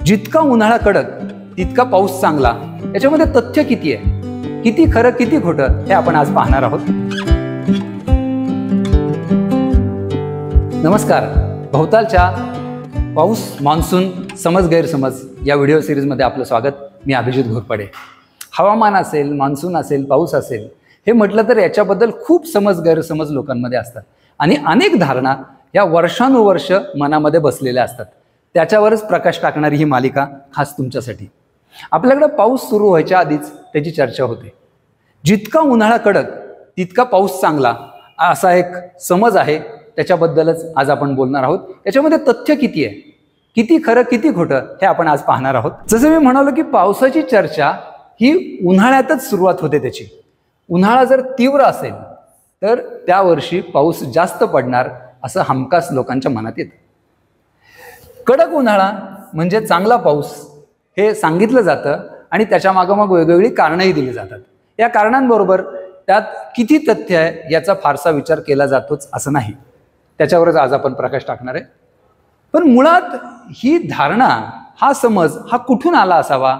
जितका उन्हाळा कडक तितका पाऊस चांगला, याच्यामध्ये तथ्य किती आहे, किती खरं किती खोटं हे आपण आज पाहणार आहोत. नमस्कार. भोवतालच्या पाऊस मान्सून समज गैरसमज या व्हिडिओ सिरीजमध्ये आपलं स्वागत. मी अभिजित घोरपडे. हवामान असेल, मान्सून असेल, पाऊस असेल, हे म्हटलं तर याच्याबद्दल खूप समज गैरसमज लोकांमध्ये असतात आणि अनेक धारणा या वर्षानुवर्ष मनामध्ये बसलेल्या असतात. त्याच्यावरच प्रकाश टाकणारी ही मालिका खास तुमच्यासाठी. आपल्याकडे पाऊस सुरू व्हायच्या आधीच त्याची चर्चा होते. जितका उन्हाळा कडक तितका पाऊस चांगला, असा एक समज आहे. त्याच्याबद्दलच आज आपण बोलणार आहोत. याच्यामध्ये तथ्य किती आहे, किती खरं किती खोटं हे आपण आज पाहणार आहोत. जसं मी म्हणालो की पावसाची चर्चा ही उन्हाळ्यातच सुरुवात होते त्याची. उन्हाळा जर तीव्र असेल तर त्या वर्षी पाऊस जास्त पडणार असं हमखास लोकांच्या मनात येतं. कडक उन्हाळा म्हणजे चांगला पाऊस हे सांगितलं जातं आणि त्याच्या मागं मग वेगवेगळी कारणंही दिली जातात. या कारणांबरोबर त्यात किती तथ्य आहे याचा फारसा विचार केला जातोच असं नाही. त्याच्यावरच आज आपण प्रकाश टाकणार आहे. पण मुळात ही धारणा, हा समज हा कुठून आला असावा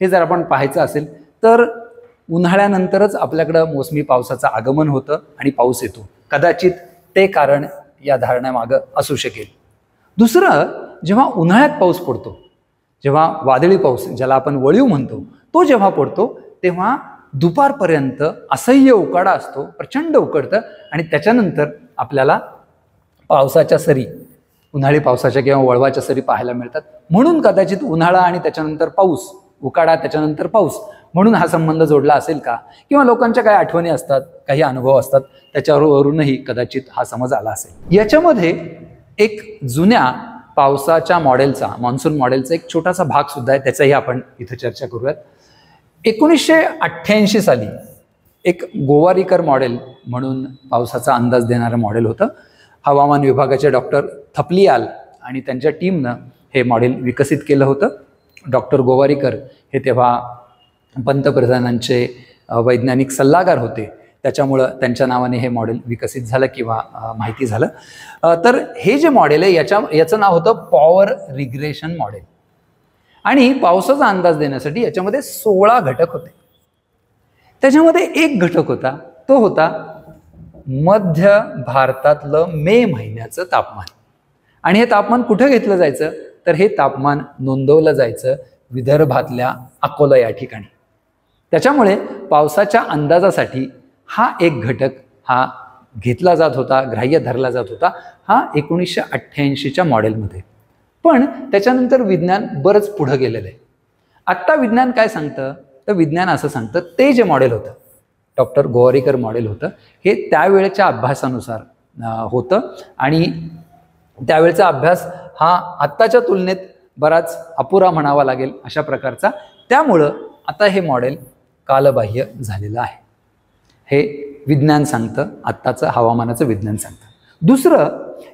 हे जर आपण पाहायचं असेल तर उन्हाळ्यानंतरच आपल्याकडं मोसमी पावसाचं आगमन होतं आणि पाऊस येतो. कदाचित ते कारण या धारणामागं असू शकेल. दुसरं, जेव्हा उन्हाळ्यात पाऊस पडतो, जेव्हा वादळी पाऊस ज्याला आपण वळीव म्हणतो, तो जेव्हा पडतो तेव्हा दुपारपर्यंत असह्य उकाडा असतो, प्रचंड उकडतं आणि त्याच्यानंतर आपल्याला पावसाच्या सरी, उन्हाळी पावसाच्या किंवा वळवाच्या सरी पाहायला मिळतात. म्हणून कदाचित उन्हाळा आणि त्याच्यानंतर पाऊस, उकाडा त्याच्यानंतर पाऊस, म्हणून हा संबंध जोडला असेल का? किंवा लोकांच्या काही आठवणी असतात, काही अनुभव असतात, त्याच्यावरूनही कदाचित हा समज आला असेल. याच्यामध्ये एक जुन्या पावसाच्या मॉडेलचा, मान्सून मॉडेलचा एक छोटासा भाग सुद्धा आहे. त्याचाही आपण इथं चर्चा करूयात. 1988 साली एक गोवारीकर मॉडेल म्हणून पावसाचा अंदाज देणारं मॉडेल होतं. हवामान विभागाचे डॉक्टर थपलियाल आणि त्यांच्या टीमनं हे मॉडेल विकसित केलं होतं. डॉक्टर गोवारीकर हे तेव्हा पंतप्रधानांचे वैज्ञानिक सल्लागार होते. त्याच्यामुळं त्यांच्या नावाने हे मॉडेल विकसित झालं किंवा माहिती झालं. तर हे जे मॉडेल आहे याचं नाव होतं पॉवर रिग्रेशन मॉडेल. आणि पावसाचा अंदाज देण्यासाठी याच्यामध्ये 16 घटक होते. त्याच्यामध्ये एक घटक होता, तो होता मध्य भारतातलं मे महिन्याचं तापमान. आणि हे तापमान कुठं घेतलं जायचं तर हे तापमान नोंदवलं जायचं विदर्भातल्या अकोला या ठिकाणी. त्याच्यामुळे पावसाच्या अंदाजासाठी हा एक घटक हा घेतला जात होता, ग्राह्य धरला जात होता, हा 1988च्या मॉडेलमध्ये. पण त्याच्यानंतर विज्ञान बरंच पुढं गेलेलं आहे. आत्ता विज्ञान काय सांगतं तर विज्ञान असं सांगतं, ते जे मॉडेल होतं, डॉक्टर गोवारीकर मॉडेल होतं, हे त्यावेळेच्या अभ्यासानुसार होतं आणि त्यावेळेचा अभ्यास हा आत्ताच्या तुलनेत बराच अपुरा म्हणावा लागेल अशा प्रकारचा. त्यामुळं आता हे मॉडेल कालबाह्य झालेलं आहे. हे विज्ञान सांगतं, आत्ताचं हवामानाचं विज्ञान सांगतं. दुसरं,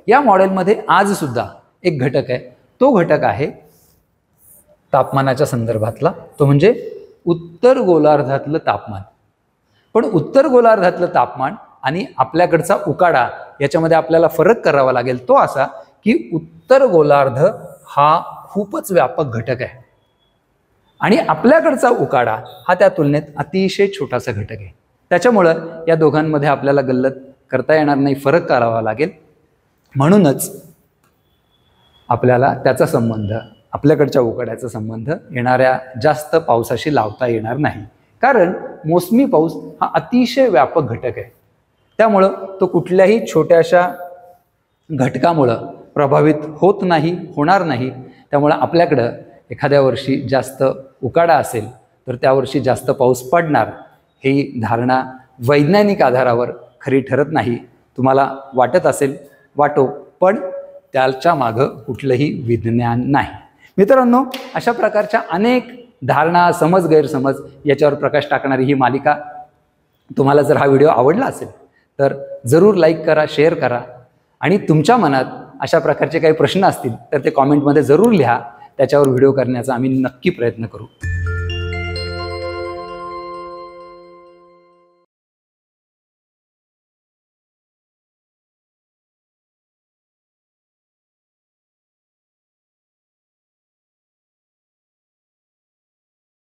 या मॉडेलमध्ये आजसुद्धा एक घटक आहे. तो घटक आहे तापमानाच्या संदर्भातला, तो म्हणजे उत्तर गोलार्धातलं तापमान. पण उत्तर गोलार्धातलं तापमान आणि आपल्याकडचा उकाडा याच्यामध्ये आपल्याला फरक करावा लागेल. तो असा की उत्तर गोलार्ध हा खूपच व्यापक घटक आहे आणि आपल्याकडचा उकाडा हा त्या तुलनेत अतिशय छोटासा घटक आहे. त्याच्यामुळं या दोघांमध्ये आपल्याला गल्लत करता येणार नाही, फरक करावा लागेल. म्हणूनच आपल्याला त्याचा संबंध, आपल्याकडच्या उकाड्याचा संबंध येणाऱ्या जास्त पावसाशी लावता येणार नाही. कारण मोसमी पाऊस हा अतिशय व्यापक घटक आहे. त्यामुळं तो कुठल्याही छोट्याशा घटकामुळं प्रभावित होत नाही, होणार नाही. त्यामुळं आपल्याकडं एखाद्या वर्षी जास्त उकाडा असेल तर त्या वर्षी जास्त पाऊस पडणार, ही धारणा वैज्ञानिक आधारावर खरी ठरत नाही. तुम्हाला वाटत असेल, वाटो, पण त्याच्या मागं कुठलंही विज्ञान नाही. मित्रांनो, अशा प्रकारच्या अनेक धारणा, समज गैरसमज याच्यावर प्रकाश टाकणारी ही मालिका, तुम्हाला जर हा व्हिडिओ आवडला असेल तर जरूर लाईक करा, शेअर करा आणि तुमच्या मनात अशा प्रकारचे काही प्रश्न असतील तर ते कॉमेंटमध्ये जरूर लिहा. त्याच्यावर व्हिडिओ करण्याचा आम्ही नक्की प्रयत्न करू.